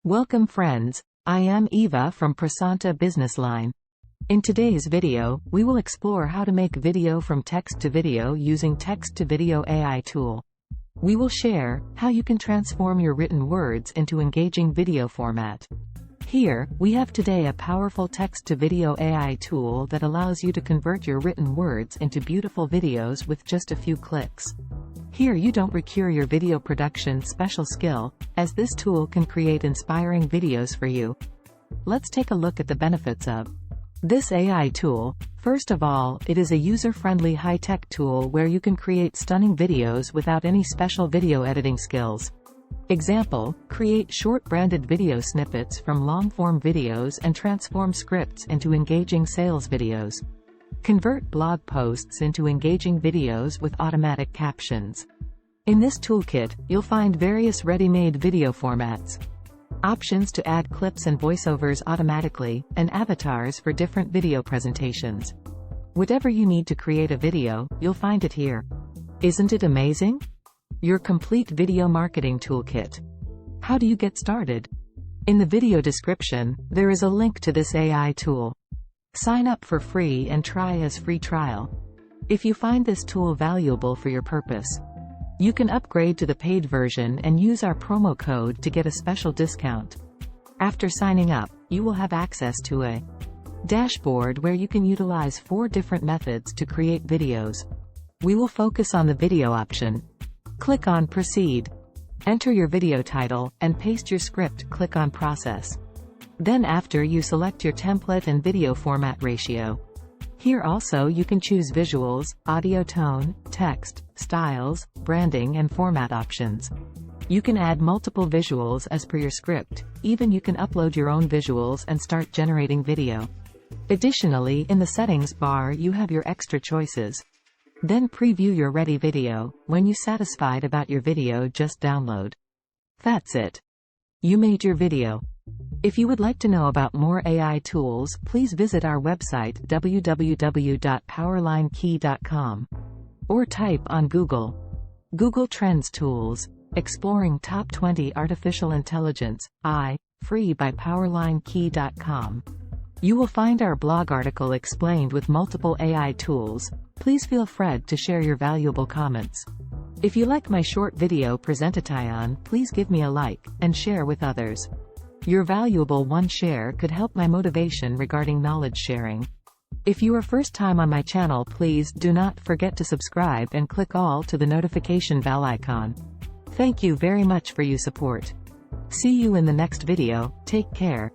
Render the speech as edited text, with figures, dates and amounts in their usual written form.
Welcome friends, I am Eva from Prasanta Business Line. In today's video, we will explore how to make video from text to video using text-to-video AI tool. We will share how you can transform your written words into engaging video format. Here, we have today a powerful text-to-video AI tool that allows you to convert your written words into beautiful videos with just a few clicks. Here you don't require your video production special skill, as this tool can create inspiring videos for you. Let's take a look at the benefits of this AI tool. First of all, it is a user-friendly high-tech tool where you can create stunning videos without any special video editing skills. Example, create short branded video snippets from long-form videos and transform scripts into engaging sales videos. Convert blog posts into engaging videos with automatic captions. In this toolkit, you'll find various ready-made video formats, options to add clips and voiceovers automatically, and avatars for different video presentations. Whatever you need to create a video, you'll find it here. Isn't it amazing? Your complete video marketing toolkit. How do you get started? In the video description, there is a link to this AI tool. Sign up for free and try as free trial. If you find this tool valuable for your purpose, you can upgrade to the paid version and use our promo code to get a special discount. After signing up, you will have access to a dashboard where you can utilize 4 different methods to create videos. We will focus on the video option. Click on Proceed. Enter your video title, and paste your script. Click on Process. Then after you select your template and video format ratio. Here also you can choose visuals, audio tone, text, styles, branding and format options. You can add multiple visuals as per your script. Even you can upload your own visuals and start generating video. Additionally, in the settings bar you have your extra choices. Then preview your ready video. When you satisfied about your video, just download. That's it. You made your video. If you would like to know about more AI tools, please visit our website www.powerlinekey.com or type on Google Trends Tools, Exploring Top 20 Artificial Intelligence, free by powerlinekey.com. You will find our blog article explained with multiple AI tools. Please feel free to share your valuable comments. If you like my short video presentation, please give me a like and share with others. Your valuable one share could help my motivation regarding knowledge sharing. If you are first time on my channel, please do not forget to subscribe and click all to the notification bell icon. Thank you very much for your support. See you in the next video. Take care.